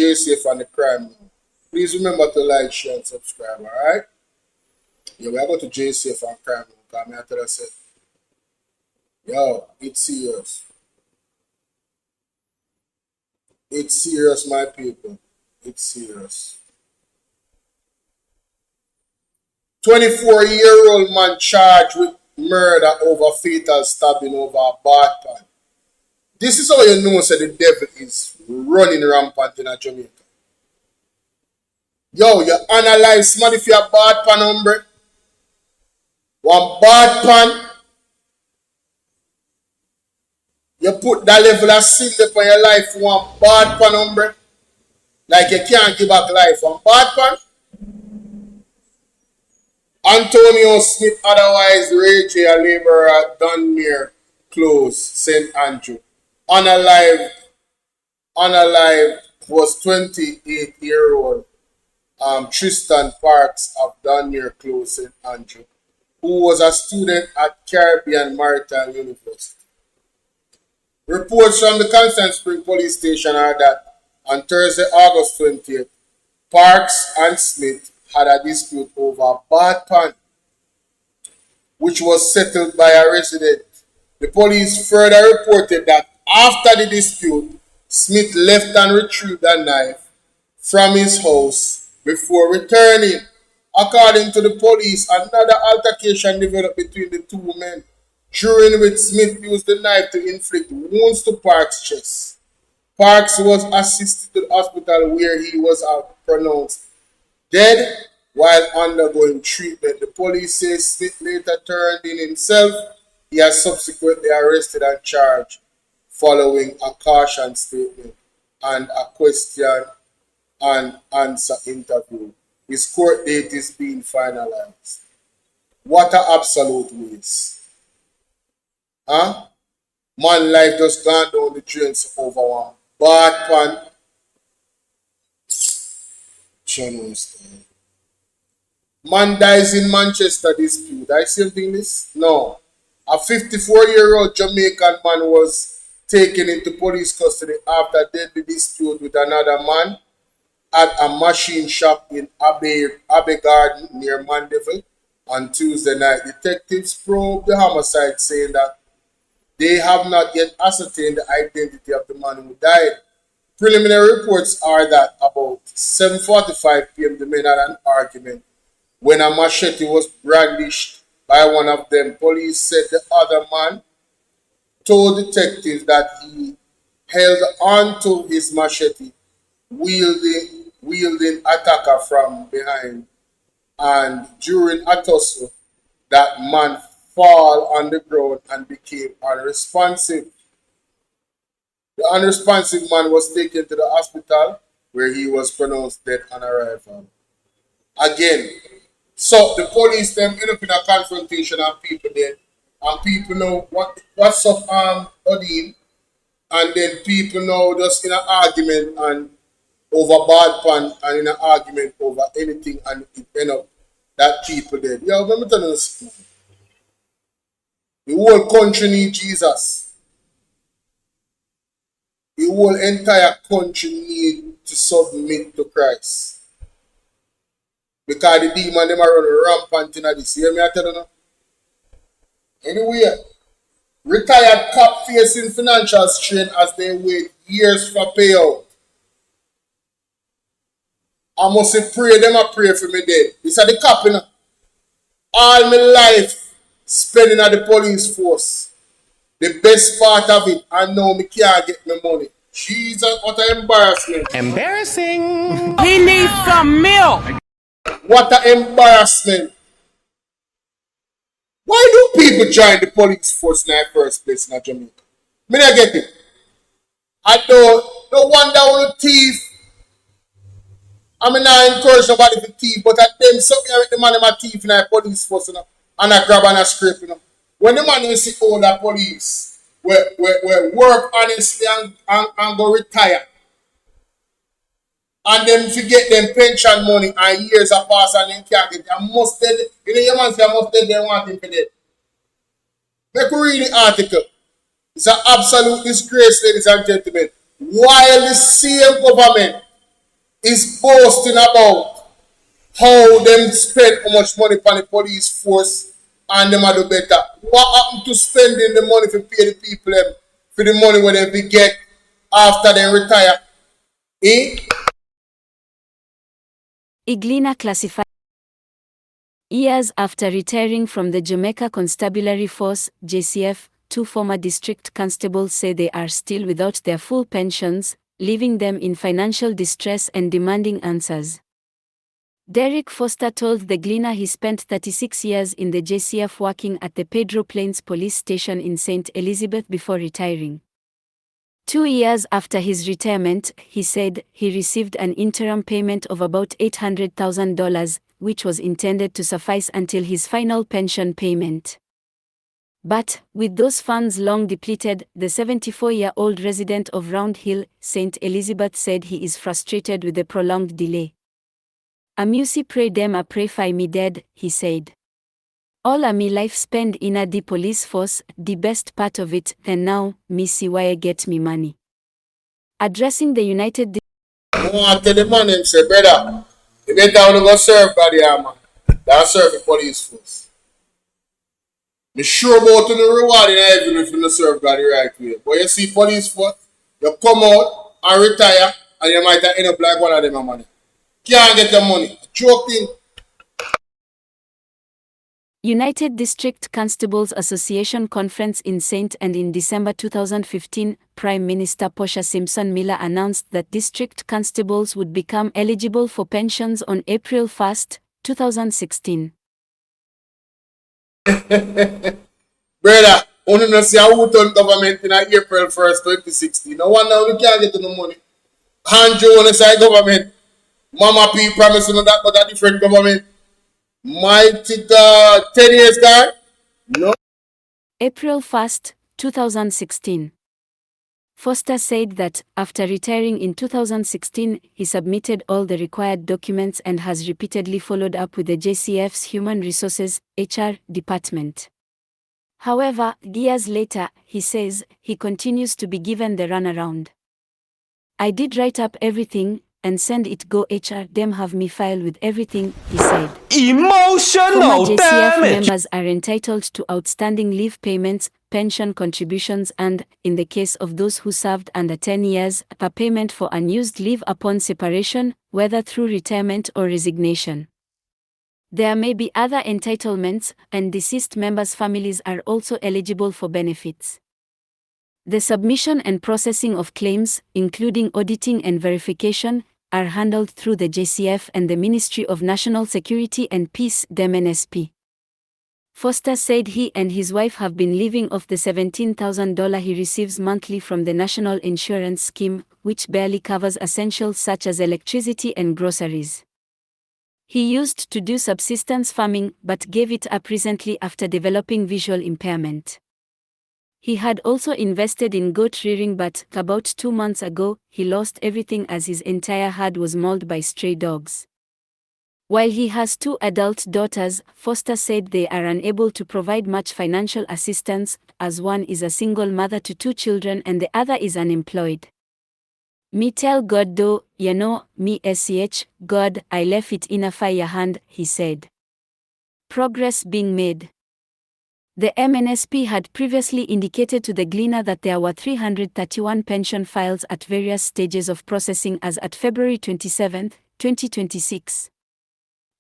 JCF and the crime now. Please remember to like, share, and subscribe, alright? Yeah, we are going to JCF and crime now. Because I tell us, yo, it's serious. It's serious, my people. It's serious. 24-year-old man charged with murder over fatal stabbing over a bath pan. This is how you know that the devil is running rampant in Jamaica. Yo, you analyze man if you a bath pan, hombre. One bath pan, you put that level of sin upon your life, one bath pan, hombre. Like you can't give back life. One bath pan. Antonio Smith, otherwise Ray J, a laborer at Dunmere Close, St. Andrew. Unalived was 28-year-old Tristan Parks of Dunmere Close, St. Andrew, who was a student at Caribbean Maritime University. Reports from the Constant Spring Police Station are that on Thursday, August 20th, Parks and Smith had a dispute over a bath pan, which was settled by a resident. The police further reported that after the dispute, Smith left and retrieved a knife from his house before returning. According to the police, another altercation developed between the two men, during which Smith used the knife to inflict wounds to Parks' chest. Parks was assisted to the hospital where he was pronounced dead while undergoing treatment. The police say Smith later turned in himself. He has subsequently arrested and charged following a caution statement and a question and answer interview. His court date is being finalized. What an absolute waste. Huh? Man life just gone down the drain over one bath pan. Man dies in Manchester dispute. I see something this? No. A 54-year-old Jamaican man was taken into police custody after a deadly dispute with another man at a machine shop in Abbey Garden near Mandeville on Tuesday night. Detectives probed the homicide, saying that they have not yet ascertained the identity of the man who died. Preliminary reports are that about 7:45 p.m. the men had an argument when a machete was brandished by one of them. Police said the other man told detectives that he held onto his machete, wielding attacker from behind, and during a tussle, that man fell on the ground and became unresponsive. The unresponsive man was taken to the hospital where he was pronounced dead on arrival. Again, so the police them end up in a confrontation and people dead. And people know what's up Odin. And then people know just in an argument and over bad pan and in an argument over anything and it end up that people dead. Yo, let me tell you this. The whole country needs Jesus. The whole entire country needs to submit to Christ. Because the demon them are running rampant in this. You hear me I tell you now? Anyway, retired cop facing financial strain as they wait years for payout. I must say pray them a pray for me dead. This are the cop, you know. All my life spending at the police force. The best part of it, I know me can't get my money. Jesus, what an embarrassment. Embarrassing. He needs some milk. What an embarrassment. Why do people join the police force in the first place in Jamaica? Me not get it. I don't wonder on the thief. I mean, I encourage nobody to thief, but at them something with the man in my thief in the police force, you know, and I grab and I scrape, you know. When the man you see all the police, where work honestly and go retire, and then forget them pension money and years are pass and then can't get them must dead. You know your man say I must dead, they want him for dead. Make we read the article. It's an absolute disgrace, ladies and gentlemen. While the same government is boasting about how them spend how much money on the police force and them are do better. What happened to spending the money to pay the people them for the money when they get after they retire? Eh? Iglina classified. Years after retiring from the Jamaica Constabulary Force, JCF, 2 former district constables say they are still without their full pensions, leaving them in financial distress and demanding answers. Derek Foster told the Gleaner he spent 36 years in the JCF working at the Pedro Plains Police Station in St. Elizabeth before retiring. 2 years after his retirement, he said, he received an interim payment of about $800,000, which was intended to suffice until his final pension payment. But, with those funds long depleted, the 74-year-old resident of Round Hill, St. Elizabeth said he is frustrated with the prolonged delay. "Amusi pray dem a pray fi me dead," he said. "All a me life spend in a the police force, the best part of it, and now, me see why I get me money." Addressing the United I want to tell the man him say, brother, you better go serve by the army than serve the police force. Me sure about the reward in heaven if you don't serve God the right way. But you see police force, you come out and retire and you might end up like one of them money. Can't get the money. Joking. United District Constables Association conference in St. and in December 2015, Prime Minister Portia Simpson Miller announced that district constables would become eligible for pensions on April 1, 2016. Brother, only no see how turn government in April 1st, 2016. No wonder we can't get no money. Hanjo on the side government. Mama P promising that, but a different government. Mighty God, 10 years gone? No. April 1, 2016. Foster said that, after retiring in 2016, he submitted all the required documents and has repeatedly followed up with the JCF's Human Resources, HR, department. However, years later, he says, he continues to be given the runaround. "I did write up everything, and send it go HR, them have me file with everything," he said. Emotional Former JCF damage. members are entitled to outstanding leave payments, pension contributions and, in the case of those who served under 10 years, a payment for unused leave upon separation, whether through retirement or resignation. There may be other entitlements, and deceased members' families are also eligible for benefits. The submission and processing of claims, including auditing and verification, are handled through the JCF and the Ministry of National Security and Peace, the MNSP. Foster said he and his wife have been living off the $17,000 he receives monthly from the National Insurance Scheme, which barely covers essentials such as electricity and groceries. He used to do subsistence farming but gave it up recently after developing visual impairment. He had also invested in goat rearing but, about 2 months ago, he lost everything as his entire herd was mauled by stray dogs. While he has 2 adult daughters, Foster said they are unable to provide much financial assistance, as one is a single mother to 2 children and the other is unemployed. "Me tell God though, you know, me sch, God, I left it in a fire hand," he said. Progress being made. The MNSP had previously indicated to the Gleaner that there were 331 pension files at various stages of processing as at February 27, 2026.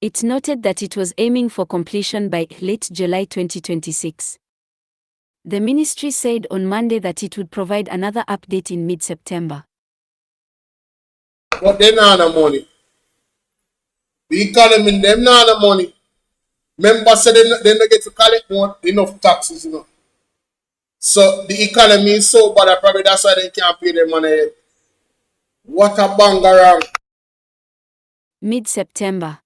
It noted that it was aiming for completion by late July 2026. The ministry said on Monday that it would provide another update in mid-September. But they not the money. The economy, them not the money. Members say they don't get to collect more enough taxes, you know. So the economy is so bad that probably that's why they can't pay their money yet. What a bangarang. Mid-September.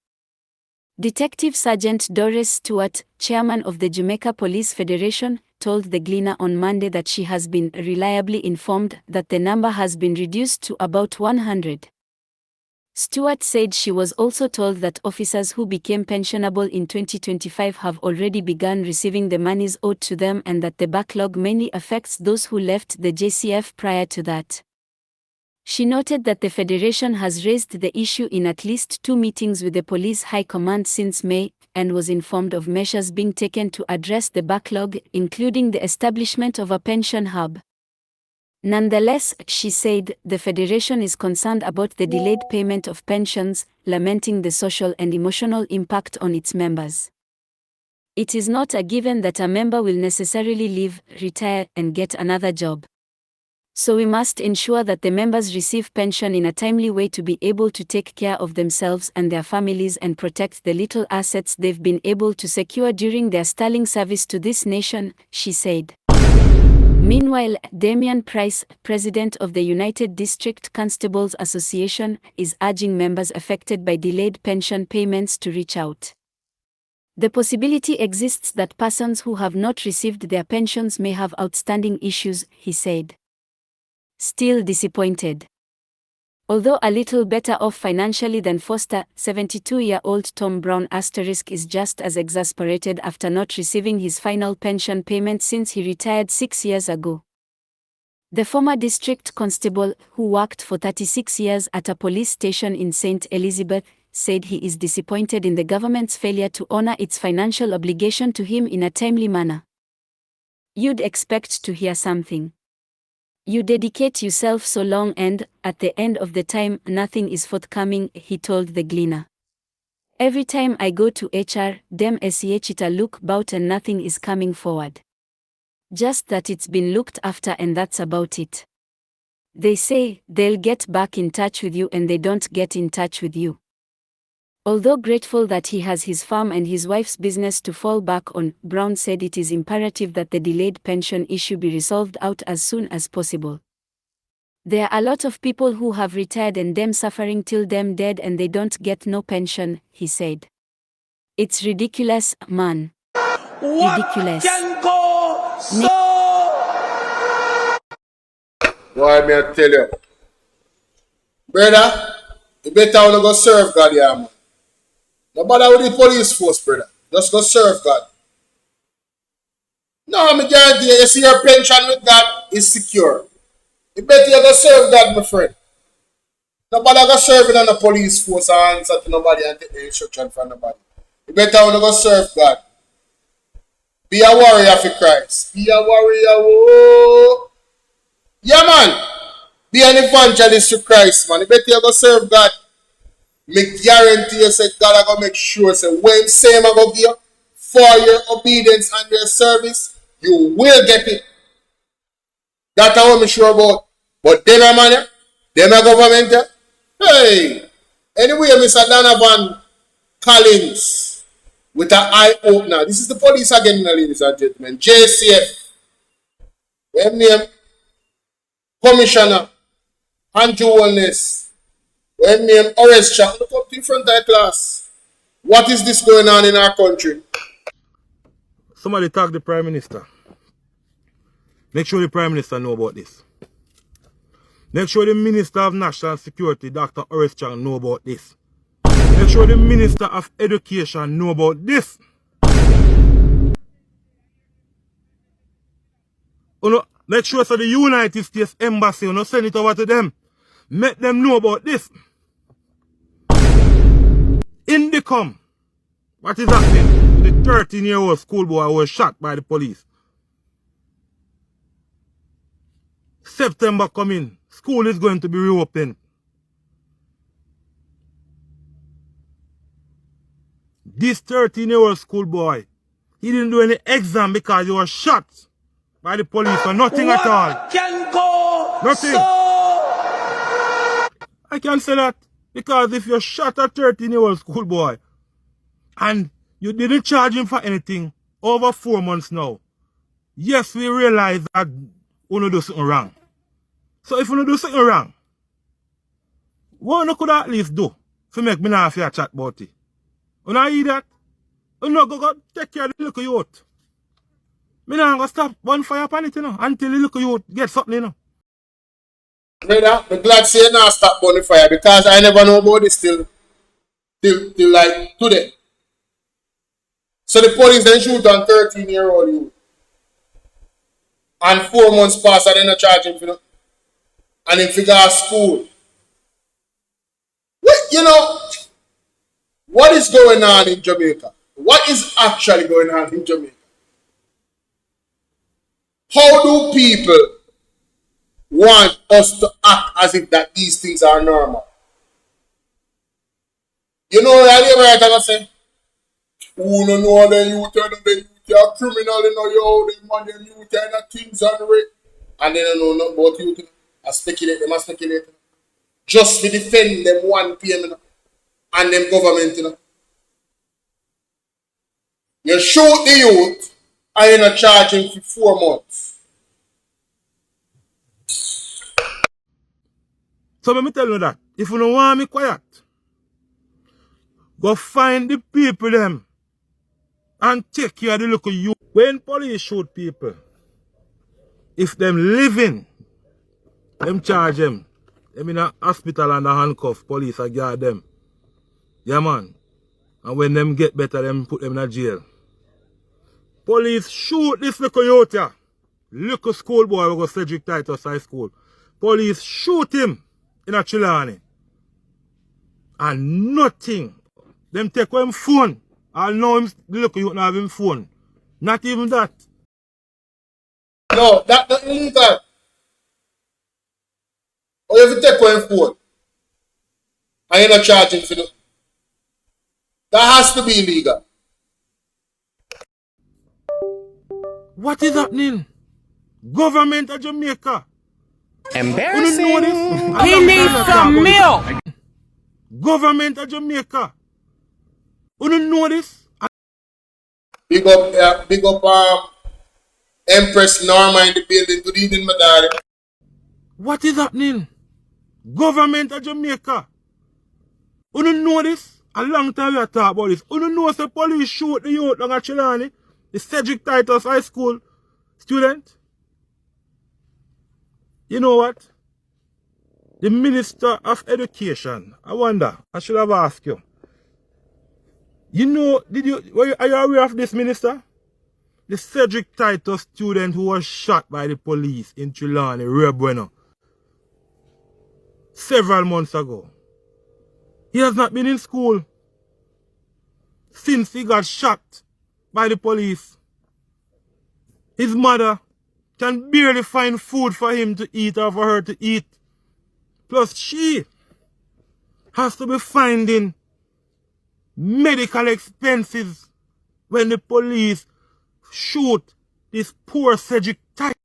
Detective Sergeant Doris Stewart, chairman of the Jamaica Police Federation, told the Gleaner on Monday that she has been reliably informed that the number has been reduced to about 100. Stewart said she was also told that officers who became pensionable in 2025 have already begun receiving the monies owed to them and that the backlog mainly affects those who left the JCF prior to that. She noted that the Federation has raised the issue in at least 2 meetings with the police high command since May, and was informed of measures being taken to address the backlog, including the establishment of a pension hub. Nonetheless, she said, the Federation is concerned about the delayed payment of pensions, lamenting the social and emotional impact on its members. It is not a given that a member will necessarily leave, retire, and get another job. So we must ensure that the members receive pension in a timely way to be able to take care of themselves and their families and protect the little assets they've been able to secure during their sterling service to this nation, she said. Meanwhile, Damian Price, president of the United District Constables Association, is urging members affected by delayed pension payments to reach out. The possibility exists that persons who have not received their pensions may have outstanding issues, he said. Still disappointed. Although a little better off financially than Foster, 72-year-old Tom Brown is just as exasperated after not receiving his final pension payment since he retired 6 years ago. The former district constable, who worked for 36 years at a police station in St. Elizabeth, said he is disappointed in the government's failure to honor its financial obligation to him in a timely manner. You'd expect to hear something. You dedicate yourself so long and, at the end of the time, nothing is forthcoming, he told the Gleaner. Every time I go to HR, them ch a look bout and nothing is coming forward. Just that it's been looked after and that's about it. They say, they'll get back in touch with you and they don't get in touch with you. Although grateful that he has his farm and his wife's business to fall back on, Brown said it is imperative that the delayed pension issue be resolved out as soon as possible. There are a lot of people who have retired and them suffering till them dead and they don't get no pension, he said. It's ridiculous, man. Ridiculous. Can go so. Why me I tell you? Brother, you better wanna go serve God, yeah, man. No bother with the police force, brother. Just go serve God. No, me guarantee you, you see your pension with God is secure. You better you go serve God, my friend. No bother go serve on the police force and answer to nobody and take the instruction from nobody. You better wanna go serve God. Be a warrior for Christ. Be a warrior, whoa. Yeah, man. Be an evangelist for Christ, man. You better you go serve God. Me guarantee you, say God are gonna make sure, say when same I go give you for your obedience and your service, you will get it. That's what I'm sure about. But them a man, them a government, hey. Anyway, Mr. Donovan Collins with an eye opener. This is the police again, ladies and gentlemen. JCF. Them name Commissioner Andrew Wellness. When name Orange Chang, look up in front of the class. What is this going on in our country? Somebody talk to the Prime Minister. Make sure the Prime Minister know about this. Make sure the Minister of National Security, Dr. Horace Chang, know about this. Make sure the Minister of Education know about this. Make sure so the United States Embassy send it over to them. Make them know about this. Indicom. What is happening? The 13-year-old schoolboy was shot by the police. September coming. School is going to be reopened. This 13-year-old schoolboy, he didn't do any exam because he was shot by the police or nothing at all. Can go Nothing. so. I can say that because if you shot a 13-year-old schoolboy and you didn't charge him for anything over 4 months now, yes, we realize that you do something wrong. So if you do something wrong, what you could at least do to make me not have chat about it? You know hear that? You know go take care of the little youth. Me not gonna stop one fire upon it, until the little youth get something, Brother, I'm glad say you not stop burning fire because I never know about this till like today. So the police then shoot on 13-year-old youth. And 4 months pass and they not charge him for nothing. and him figure out school. You know, what is going on in Jamaica? What is actually going on in Jamaica? How do people want us to act as if that these things are normal? You know what I ever say? Who no know the youth and the youth are criminal, you know, yo, them man, them youth and the things and rape. And they don't know nothing about youth. I speculate, them I speculate. Just to defend them 1 PM, you know, and them government, you know. You shoot the youth and you're not charging for 4 months. So let me tell you that. If you don't want me quiet, go find the people them and take care of the local youth. When police shoot people, if them living, them charge them. Them in a hospital and a handcuff, police a guard them. Yeah man. And when them get better, them put them in a jail. Police shoot this little youth here. Little schoolboy who go Cedric Titus High School. Police shoot him in a Chilani. And nothing. Them take him phone. I know him, the little youth not have him phone. Not even that. No, that's not illegal. Or if you take one phone and you're not charging for it, that has to be illegal. What is happening? Government of Jamaica. Embarrassing. You know this? He needs some milk. Government of Jamaica. You don't know this? Big up Empress Norma in the building. Good evening, my darling. What is happening? Government of Jamaica. You don't know this? A long time we are talking about this. You don't know the police shoot the youth on Chilani, the Cedric Titus High School student. You know what? The Minister of Education. I wonder, I should have asked you. You know, are you aware of this, Minister? The Cedric Titus student who was shot by the police in Chilani, Rio Bueno, several months ago. He has not been in school since he got shot by the police. His mother can barely find food for him to eat or for her to eat. Plus she has to be finding medical expenses when the police shoot this poor Cedric Titus.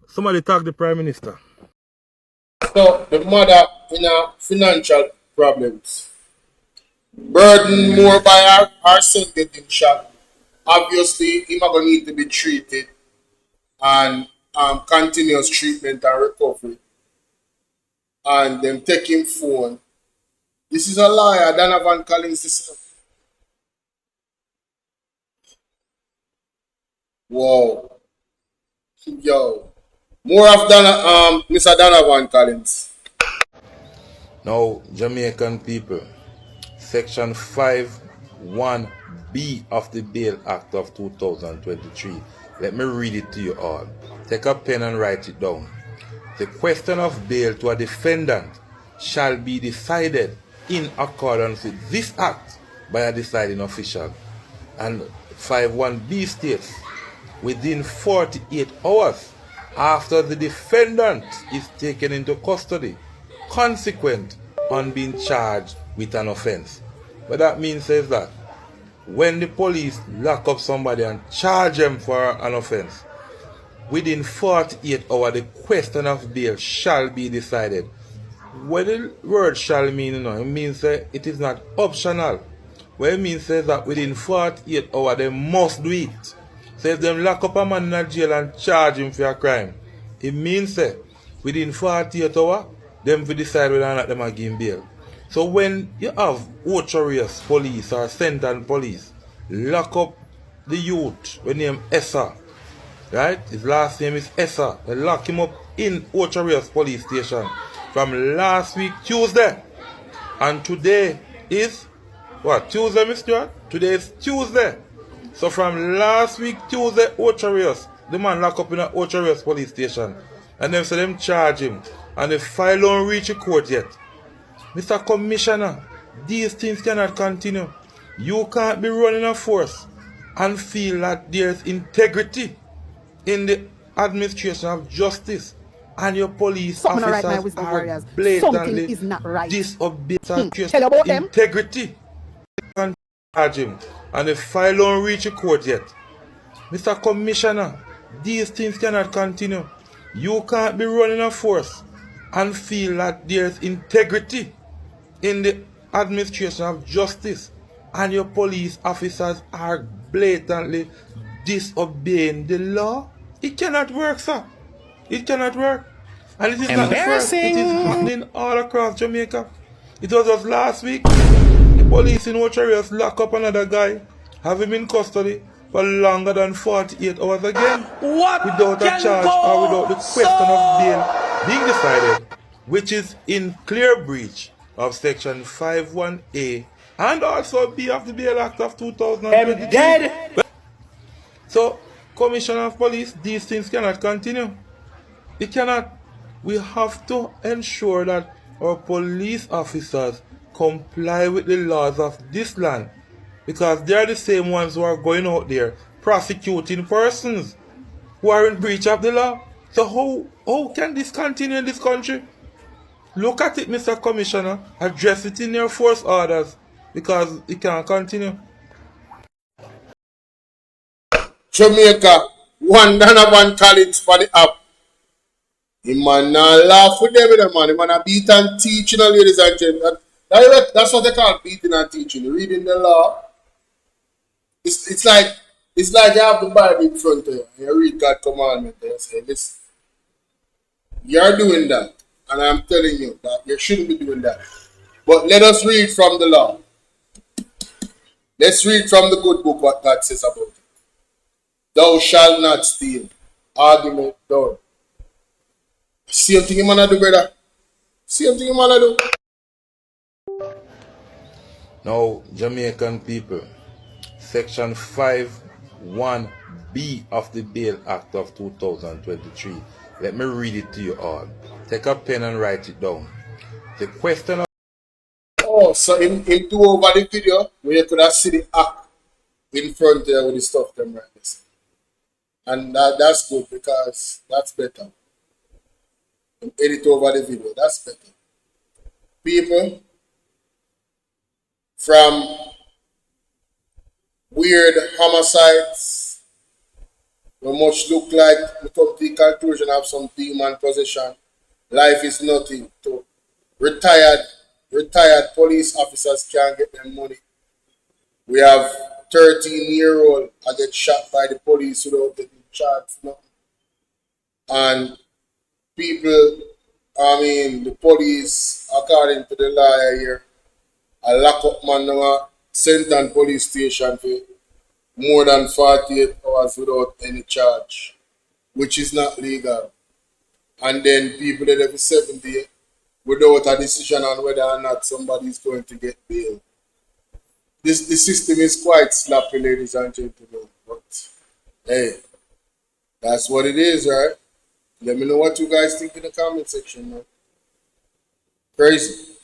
Somebody talk to the Prime Minister. So the mother in a financial problems, burdened more by her son getting shot. Obviously, he's not going to need to be treated and continuous treatment and recovery. And them taking phone. This is a liar. Donovan Collins this. Whoa. Yo. More of Mr. Donovan Collins. Now, Jamaican people, Section 5(1)(b) of the Bail Act of 2023. Let me read it to you all. Take a pen and write it down. The question of bail to a defendant shall be decided in accordance with this act by a deciding official. And 5(1)(b) states, within 48 hours after the defendant is taken into custody, consequent on being charged with an offense. What that means is that when the police lock up somebody and charge them for an offense, within 48 hours the question of bail shall be decided. What the word shall mean, it means it is not optional. What it means is that within 48 hours they must do it. So if them lock up a man in a jail and charge him for a crime, it means within 48 hours, them will decide whether or not them are giving bail. So when you have ultra-race police or sentence police lock up the youth, with name Essa, right? His last name is Essa. They lock him up in ultra-race police station from last week Tuesday. And today is what? Tuesday, Mr. Stewart? Today is Tuesday. So from last week Tuesday, ultra-race, the man locked up in an ultra-race police station. And then so them charge him and the file don't reach the court yet. Mr. Commissioner, these things cannot continue. You can't be running a force and feel that there's integrity in the administration of justice and your police Something not right, my officers wisdom are warriors. blatantly Something is not right. disobeying Tell you about them. integrity and charge him, and the file don't reach the court yet. Mr. Commissioner, these things cannot continue. You can't be running a force and feel that there's integrity in the administration of justice and your police officers are blatantly disobeying the law. It cannot work, sir. It cannot work. And it is not the first. It is happening all across Jamaica. It was just last week. The police in Ocho lock up another guy, have him in custody for longer than 48 hours again. What Without a can charge or without the question of bail being decided, which is in clear breach of Section 51A and also B of the Bail Act of 2023. I'm dead. So, Commissioner of Police, these things cannot continue. It cannot. We have to ensure that our police officers comply with the laws of this land, because they are the same ones who are going out there prosecuting persons who are in breach of the law. So how can this continue in this country? Look at it, Mr. Commissioner. Address it in your force orders, because it can't continue. Jamaica, one Donovan Collins for the app. The man not laugh with them, man. The man a beat and teach, you know, ladies and gentlemen. That's what they call beating and teaching. Reading the law. It's like you have the Bible in front of you. You read God's commandment and you say, listen, you're doing that. And I'm telling you that you shouldn't be doing that. But let us read from the law. Let's read from the good book what God says about it. Thou shalt not steal. Argument done. Same thing you wanna do, brother. Same thing you wanna do. Now, Jamaican people, Section 51B of the Bail Act of 2023. Let me read it to you all. Take a pen and write it down. The question of... Oh, so him do over the video where you could have seen the act in front there with the stuff them right there. And that's good, because that's better. Edit over the video, that's better. People, from weird homicides, we much look like we come to the conclusion of some demon possession. Life is nothing to retired police officers can't get their money. We have 13-year-old I get shot by the police without getting charged for nothing. And people, the police, according to the lawyer here, a lock up man now sent on police station for more than 48 hours without any charge, which is not legal. And then people that every 7 days without a decision on whether or not somebody is going to get bail. The system is quite sloppy, ladies and gentlemen. But hey, that's what it is, right? Let me know what you guys think in the comment section, man. Crazy.